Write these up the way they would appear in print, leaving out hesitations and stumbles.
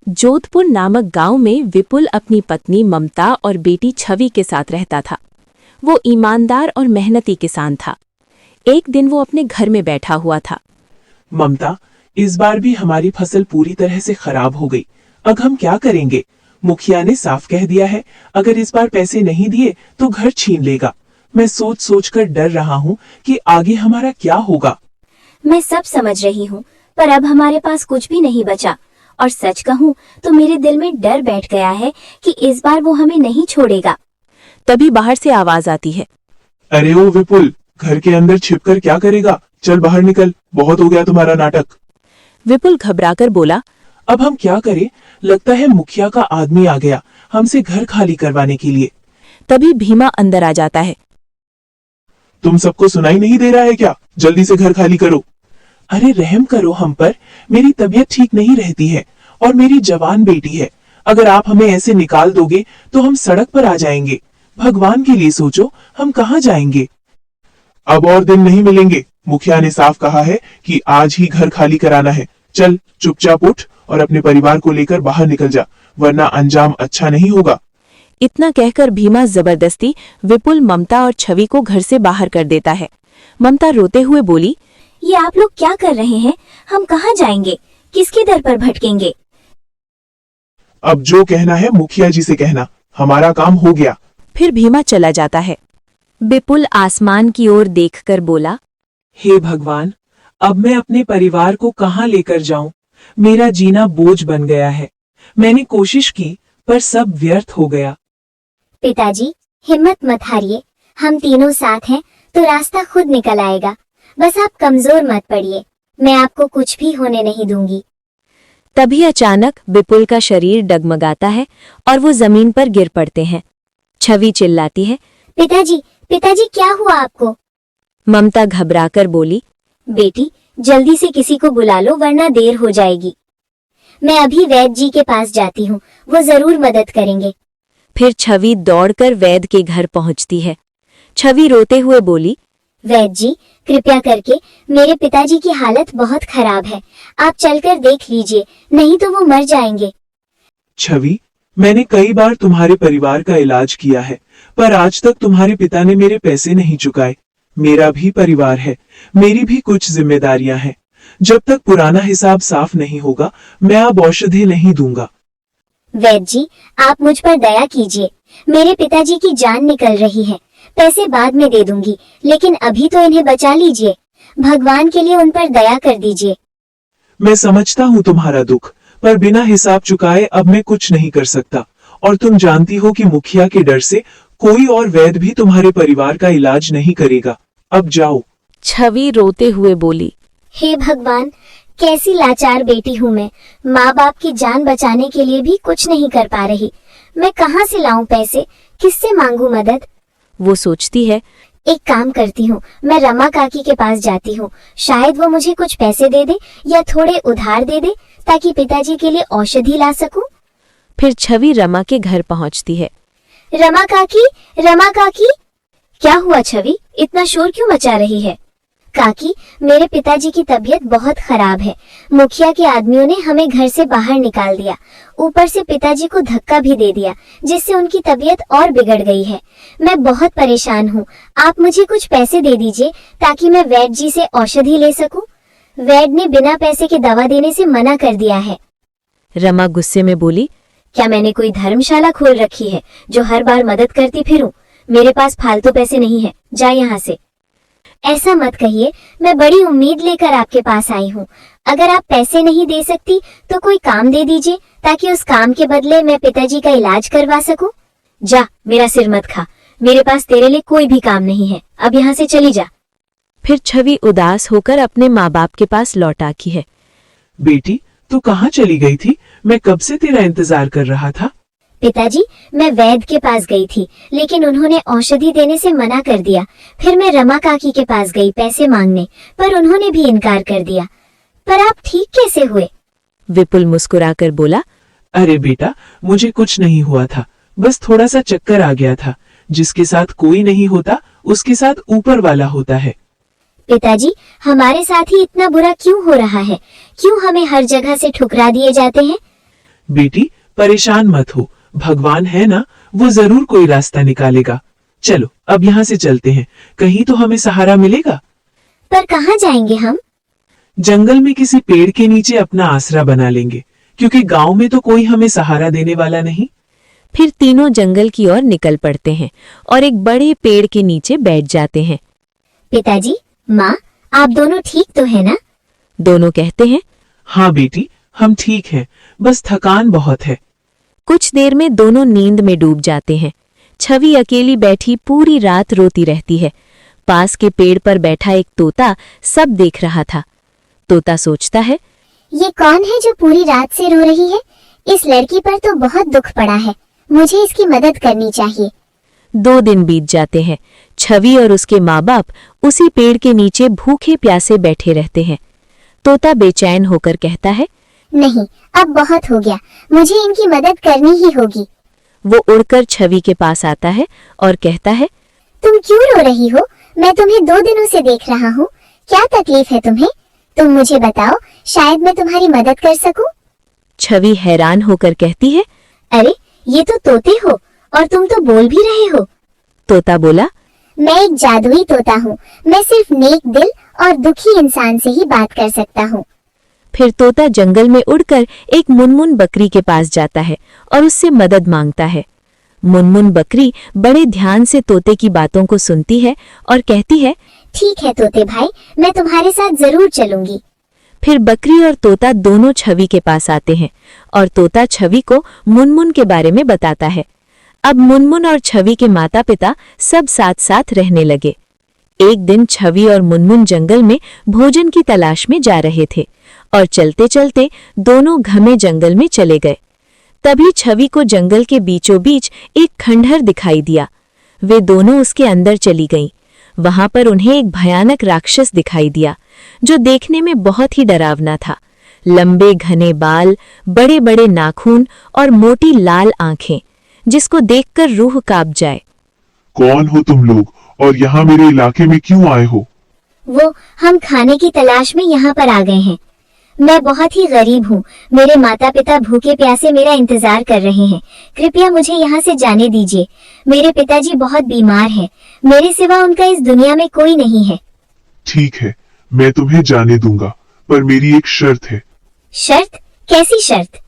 जोधपुर नामक गांव में विपुल अपनी पत्नी ममता और बेटी छवि के साथ रहता था। वो ईमानदार और मेहनती किसान था। एक दिन वो अपने घर में बैठा हुआ था। ममता, इस बार भी हमारी फसल पूरी तरह से खराब हो गई। अब हम क्या करेंगे? मुखिया ने साफ कह दिया है, अगर इस बार पैसे नहीं दिए तो घर छीन लेगा। मैं सोच सोच कर डर रहा हूँ कि आगे हमारा क्या होगा। मैं सब समझ रही हूँ, पर अब हमारे पास कुछ भी नहीं बचा। और सच कहूँ तो मेरे दिल में डर बैठ गया है कि इस बार वो हमें नहीं छोड़ेगा। तभी बाहर से आवाज आती है, अरे ओ विपुल, घर के अंदर छिपकर क्या करेगा? चल बाहर निकल, बहुत हो गया तुम्हारा नाटक। विपुल घबराकर बोला, अब हम क्या करें? लगता है मुखिया का आदमी आ गया हमसे घर खाली करवाने के लिए। तभी भीमा अंदर आ जाता है। तुम सबको सुनाई नहीं दे रहा है क्या? जल्दी से घर खाली करो। अरे रहम करो हम पर, मेरी तबीयत ठीक नहीं रहती है और मेरी जवान बेटी है। अगर आप हमें ऐसे निकाल दोगे तो हम सड़क पर आ जाएंगे। भगवान के लिए सोचो, हम कहाँ जाएंगे? अब और दिन नहीं मिलेंगे। मुखिया ने साफ कहा है कि आज ही घर खाली कराना है। चल चुपचाप उठ और अपने परिवार को लेकर बाहर निकल जा, वरना अंजाम अच्छा नहीं होगा। इतना कहकर भीमा जबरदस्ती विपुल, ममता और छवि को घर से बाहर कर देता है। ममता रोते हुए बोली, ये आप लोग क्या कर रहे हैं? हम कहाँ जाएंगे? किसके दर पर भटकेंगे? अब जो कहना है मुखिया जी से कहना, हमारा काम हो गया। फिर भीमा चला जाता है। विपुल आसमान की ओर देखकर बोला, हे भगवान, अब मैं अपने परिवार को कहाँ लेकर जाऊं? मेरा जीना बोझ बन गया है। मैंने कोशिश की पर सब व्यर्थ हो गया। पिताजी, हिम्मत मत हारिए। हम तीनों साथ हैं तो रास्ता खुद निकल आएगा। बस आप कमजोर मत पड़िए। मैं आपको कुछ भी होने नहीं दूंगी। तभी अचानक विपुल का शरीर डगमगाता है और वो जमीन पर गिर पड़ते हैं। छवि चिल्लाती है, पिताजी, पिताजी क्या हुआ आपको? ममता घबराकर बोली, बेटी, जल्दी से किसी को बुला लो वरना देर हो जाएगी। मैं अभी वैद्य जी के पास जाती हूँ, वो जरूर मदद करेंगे। फिर छवि दौड़कर वैद्य के घर पहुंचती है। छवि रोते हुए बोली, वैद्य जी, कृपया करके, मेरे पिताजी की हालत बहुत खराब है। आप चलकर देख लीजिए, नहीं तो वो मर जाएंगे। छवि, मैंने कई बार तुम्हारे परिवार का इलाज किया है, पर आज तक तुम्हारे पिता ने मेरे पैसे नहीं चुकाए। मेरा भी परिवार है, मेरी भी कुछ जिम्मेदारियां हैं। जब तक पुराना हिसाब साफ नहीं होगा, मैं अब औषधि नहीं दूंगा। वैद्य जी, आप मुझ पर दया कीजिए। मेरे पिताजी की जान निकल रही है। पैसे बाद में दे दूंगी, लेकिन अभी तो इन्हें बचा लीजिए। भगवान के लिए उन पर दया कर दीजिए। मैं समझता हूँ तुम्हारा दुख, पर बिना हिसाब चुकाए अब मैं कुछ नहीं कर सकता। और तुम जानती हो कि मुखिया के डर से कोई और वैद्य भी तुम्हारे परिवार का इलाज नहीं करेगा। अब जाओ। छवि रोते हुए बोली, हे भगवान, कैसी लाचार बेटी हूँ मैं। माँ बाप की जान बचाने के लिए भी कुछ नहीं कर पा रही। मैं कहाँ से लाऊं पैसे? किससे मांगू मदद? वो सोचती है, एक काम करती हूँ, मैं रमा काकी के पास जाती हूँ। शायद वो मुझे कुछ पैसे दे दे या थोड़े उधार दे दे, ताकि पिताजी के लिए औषधि ला सकूं। फिर छवि रमा के घर पहुंचती है। रमा काकी, रमा काकी। क्या हुआ छवि, इतना शोर क्यों मचा रही है? काकी, मेरे पिताजी की तबीयत बहुत खराब है। मुखिया के आदमियों ने हमें घर से बाहर निकाल दिया। ऊपर से पिताजी को धक्का भी दे दिया, जिससे उनकी तबीयत और बिगड़ गई है। मैं बहुत परेशान हूँ। आप मुझे कुछ पैसे दे दीजिए ताकि मैं वैद्य जी से औषधि ले सकूं। वैद्य ने बिना पैसे के दवा देने से मना कर दिया है। रमा गुस्से में बोली, क्या मैंने कोई धर्मशाला खोल रखी है जो हर बार मदद करती फिरूं? मेरे पास फालतू पैसे नहीं है, जा यहाँ से। ऐसा मत कहिए, मैं बड़ी उम्मीद लेकर आपके पास आई हूँ। अगर आप पैसे नहीं दे सकती तो कोई काम दे दीजिए, ताकि उस काम के बदले मैं पिताजी का इलाज करवा सकूं। जा, मेरा सिर मत खा। मेरे पास तेरे लिए कोई भी काम नहीं है। अब यहाँ से चली जा। फिर छवि उदास होकर अपने माँ बाप के पास लौट आती है। बेटी, तू कहाँ चली गई थी? मैं कब से तेरा इंतजार कर रहा था। पिताजी, मैं वैद्य के पास गई थी, लेकिन उन्होंने औषधि देने से मना कर दिया। फिर मैं रमा काकी के पास गई पैसे मांगने, पर उन्होंने भी इनकार कर दिया। पर आप ठीक कैसे हुए? विपुल मुस्कुराकर बोला, अरे बेटा, मुझे कुछ नहीं हुआ था, बस थोड़ा सा चक्कर आ गया था। जिसके साथ कोई नहीं होता, उसके साथ ऊपर वाला होता है। पिताजी, हमारे साथ ही इतना बुरा क्यों हो रहा है? क्यों हमें हर जगह से ठुकरा दिए जाते हैं? बेटी परेशान मत हो, भगवान है ना, वो जरूर कोई रास्ता निकालेगा। चलो अब यहाँ से चलते हैं, कहीं तो हमें सहारा मिलेगा। पर कहाँ जाएंगे हम? जंगल में किसी पेड़ के नीचे अपना आसरा बना लेंगे, क्योंकि गांव में तो कोई हमें सहारा देने वाला नहीं। फिर तीनों जंगल की ओर निकल पड़ते हैं और एक बड़े पेड़ के नीचे बैठ जाते हैं। पिताजी, माँ, आप दोनों ठीक तो है ना? दोनों कहते हैं, हाँ बेटी, हम ठीक हैं, बस थकान बहुत है। कुछ देर में दोनों नींद में डूब जाते हैं। छवि अकेली बैठी पूरी रात रोती रहती है। पास के पेड़ पर बैठा एक तोता सब देख रहा था। तोता सोचता है, ये कौन है जो पूरी रात से रो रही है? इस लड़की पर तो बहुत दुख पड़ा है, मुझे इसकी मदद करनी चाहिए। 2 दिन बीत जाते हैं। छवि और उसके माँ बाप उसी पेड़ के नीचे भूखे प्यासे बैठे रहते हैं। तोता बेचैन होकर कहता है, नहीं, अब बहुत हो गया, मुझे इनकी मदद करनी ही होगी। वो उड़कर छवि के पास आता है और कहता है, तुम क्यों रो रही हो? मैं तुम्हें 2 दिनों से देख रहा हूँ, क्या तकलीफ है तुम्हें? तुम मुझे बताओ, शायद मैं तुम्हारी मदद कर सकूं। छवि हैरान होकर कहती है, अरे, ये तो तोते हो और तुम तो बोल भी रहे हो। तोता बोला, मैं एक जादुई तोता हूँ, मैं सिर्फ नेक दिल और दुखी इंसान से ही बात कर सकता हूँ। फिर तोता जंगल में उड़कर एक मुनमुन बकरी के पास जाता है और उससे मदद मांगता है। मुनमुन बकरी बड़े ध्यान से तोते की बातों को सुनती है और कहती है, ठीक है तोते भाई, मैं तुम्हारे साथ जरूर चलूंगी। फिर बकरी और तोता दोनों छवि के पास आते हैं और तोता छवि को मुनमुन के बारे में बताता है। अब मुनमुन और छवि के माता पिता सब साथ साथ रहने लगे। एक दिन छवि और मुनमुन जंगल में भोजन की तलाश में जा रहे थे और चलते चलते दोनों घने जंगल में चले गए। तभी छवि को जंगल के बीचों बीच एक खंडहर दिखाई दिया। वे दोनों उसके अंदर चली गईं। वहां पर उन्हें एक भयानक राक्षस दिखाई दिया, जो देखने में बहुत ही डरावना था। लंबे घने बाल, बड़े बड़े नाखून और मोटी लाल आंखें, जिसको देखकर रूह कांप जाए। कौन हो तुम लोग और यहाँ मेरे इलाके में क्यों आए हो? वो, हम खाने की तलाश में यहाँ पर आ गए हैं। मैं बहुत ही गरीब हूँ, मेरे माता पिता भूखे प्यासे मेरा इंतजार कर रहे हैं। कृपया मुझे यहाँ से जाने दीजिए। मेरे पिताजी बहुत बीमार हैं, मेरे सिवा उनका इस दुनिया में कोई नहीं है। ठीक है, मैं तुम्हें जाने दूंगा, पर मेरी एक शर्त है। शर्त? कैसी शर्त?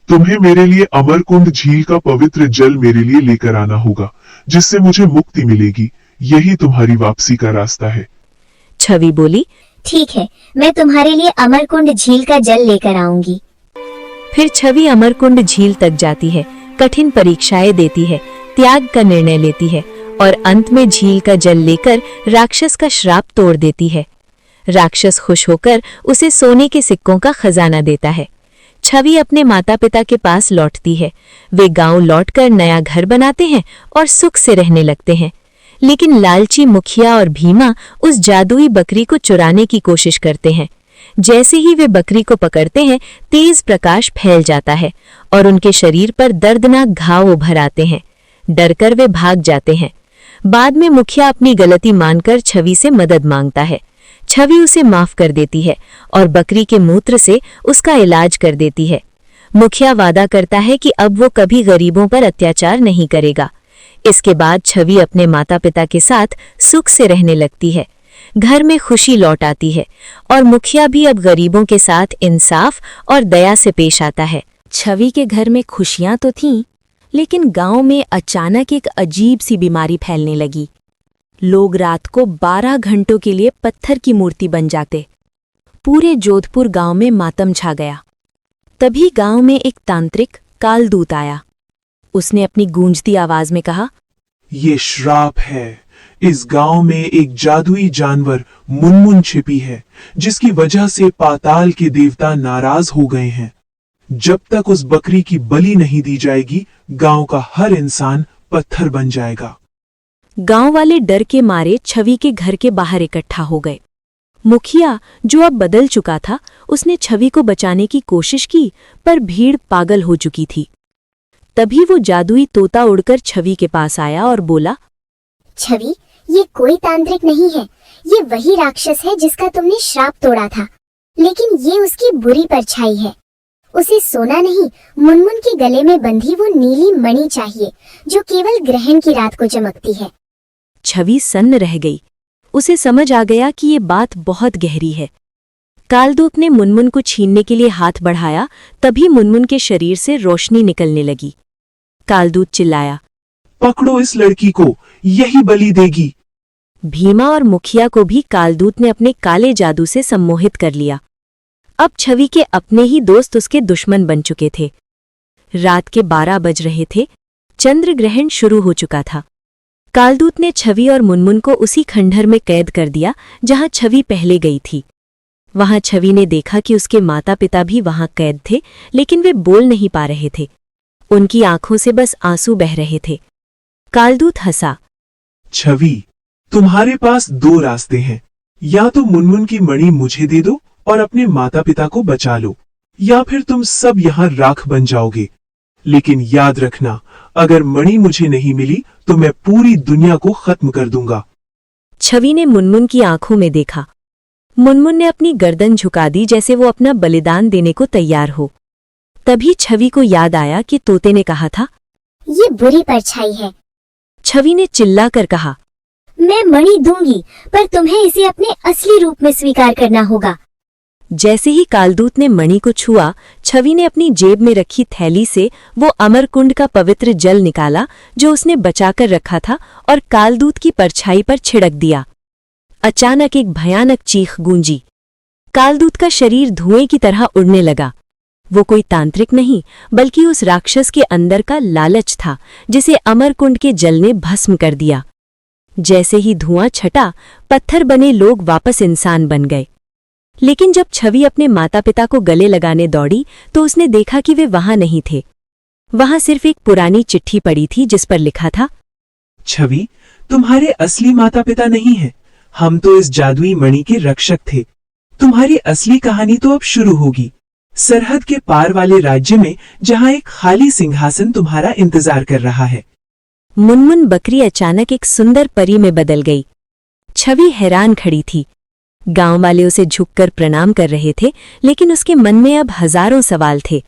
तुम्हें मेरे लिए अमरकुंड झील का पवित्र जल मेरे लिए लेकर आना होगा, जिससे मुझे मुक्ति मिलेगी। यही तुम्हारी वापसी का रास्ता है। छवि बोली, ठीक है, मैं तुम्हारे लिए अमरकुंड झील का जल लेकर आऊंगी। फिर छवि अमरकुंड झील तक जाती है, कठिन परीक्षाएं देती है, त्याग का निर्णय लेती है और अंत में झील का जल लेकर राक्षस का श्राप तोड़ देती है। राक्षस खुश होकर उसे सोने के सिक्कों का खजाना देता है। छवि अपने माता पिता के पास लौटती है। वे गांव लौटकर नया घर बनाते हैं और सुख से रहने लगते हैं। लेकिन लालची मुखिया और भीमा उस जादुई बकरी को चुराने की कोशिश करते हैं। जैसे ही वे बकरी को पकड़ते हैं, तेज प्रकाश फैल जाता है और उनके शरीर पर दर्दनाक घाव उभर आते हैं। डरकर वे भाग जाते हैं। बाद में मुखिया अपनी गलती मानकर छवि से मदद मांगता है। छवि उसे माफ कर देती है और बकरी के मूत्र से उसका इलाज कर देती है। मुखिया वादा करता है कि अब वो कभी गरीबों पर अत्याचार नहीं करेगा। इसके बाद छवि अपने माता पिता के साथ सुख से रहने लगती है। घर में खुशी लौट आती है और मुखिया भी अब गरीबों के साथ इंसाफ और दया से पेश आता है। छवि के घर में खुशियां तो थीं, लेकिन गांव में अचानक एक अजीब सी बीमारी फैलने लगी। लोग रात को 12 घंटों के लिए पत्थर की मूर्ति बन जाते। पूरे जोधपुर गांव में मातम छा गया। तभी गांव में एक तांत्रिक कालदूत आया। उसने अपनी गूंजती आवाज में कहा, ये श्राप है। इस गांव में एक जादुई जानवर मुनमुन छिपी है, जिसकी वजह से पाताल के देवता नाराज हो गए हैं। जब तक उस बकरी की बलि नहीं दी जाएगी, गांव का हर इंसान पत्थर बन जाएगा। गांव वाले डर के मारे छवि के घर के बाहर इकट्ठा हो गए। मुखिया, जो अब बदल चुका था, उसने छवि को बचाने की कोशिश की, पर भीड़ पागल हो चुकी थी। तभी वो जादुई तोता उड़कर छवि के पास आया और बोला, छवि, ये कोई तांत्रिक नहीं है, ये वही राक्षस है जिसका तुमने श्राप तोड़ा था। लेकिन ये उसकी बुरी परछाई है। उसे सोना नहीं, मुनमुन के गले में बंधी वो नीली मणि चाहिए जो केवल ग्रहण की रात को चमकती है। छवि सन्न रह गई। उसे समझ आ गया कि ये बात बहुत गहरी है। कालदूत ने मुनमुन को छीनने के लिए हाथ बढ़ाया, तभी मुनमुन के शरीर से रोशनी निकलने लगी। कालदूत चिल्लाया, पकड़ो इस लड़की को, यही बलि देगी। भीमा और मुखिया को भी कालदूत ने अपने काले जादू से सम्मोहित कर लिया। अब छवि के अपने ही दोस्त उसके दुश्मन बन चुके थे। रात के 12 बज रहे थे। चंद्र ग्रहण शुरू हो चुका था। कालदूत ने छवि और मुनमुन को उसी खंडहर में कैद कर दिया जहां छवि पहले गई थी। वहां छवि ने देखा कि उसके माता पिता भी वहां कैद थे, लेकिन वे बोल नहीं पा रहे थे। उनकी आंखों से बस आंसू बह रहे थे। कालदूत हंसा, छवि, तुम्हारे पास 2 रास्ते हैं। या तो मुनमुन की मणि मुझे दे दो और अपने माता पिता को बचा लो, या फिर तुम सब यहाँ राख बन जाओगे। लेकिन याद रखना, अगर मणि मुझे नहीं मिली तो मैं पूरी दुनिया को खत्म कर दूंगा। छवि ने मुनमुन की आंखों में देखा। मुनमुन ने अपनी गर्दन झुका दी जैसे वो अपना बलिदान देने को तैयार हो। तभी छवि को याद आया कि तोते ने कहा था, ये बुरी परछाई है। छवि ने चिल्लाकर कहा, मैं मणि दूंगी, पर तुम्हें इसे अपने असली रूप में स्वीकार करना होगा। जैसे ही कालदूत ने मणि को छुआ, छवि ने अपनी जेब में रखी थैली से वो अमरकुंड का पवित्र जल निकाला जो उसने बचाकर रखा था और कालदूत की परछाई पर छिड़क दिया। अचानक एक भयानक चीख गूंजी। कालदूत का शरीर धुएं की तरह उड़ने लगा। वो कोई तांत्रिक नहीं, बल्कि उस राक्षस के अंदर का लालच था जिसे अमरकुंड के जल ने भस्म कर दिया। जैसे ही धुआं छटा, पत्थर बने लोग वापस इंसान बन गए। लेकिन जब छवि अपने माता पिता को गले लगाने दौड़ी तो उसने देखा कि वे वहां नहीं थे। वहां सिर्फ एक पुरानी चिट्ठी पड़ी थी जिस पर लिखा था, छवि, तुम्हारे असली माता पिता नहीं हैं। हम तो इस जादुई मणि के रक्षक थे। तुम्हारी असली कहानी तो अब शुरू होगी, सरहद के पार वाले राज्य में, जहां एक खाली सिंहासन तुम्हारा इंतजार कर रहा है। मुनमुन बकरी अचानक एक सुंदर परी में बदल गई। छवि हैरान खड़ी थी। गांव वाले उसे झुककर प्रणाम कर रहे थे, लेकिन उसके मन में अब हजारों सवाल थे।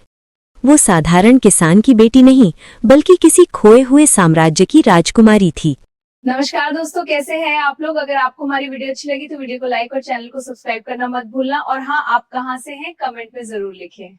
वो साधारण किसान की बेटी नहीं, बल्कि किसी खोए हुए साम्राज्य की राजकुमारी थी। नमस्कार दोस्तों, कैसे हैं आप लोग। अगर आपको हमारी वीडियो अच्छी लगी तो वीडियो को लाइक और चैनल को सब्सक्राइब करना मत भूलना। और हाँ, आप कहाँ से हैं कमेंट में जरूर लिखें।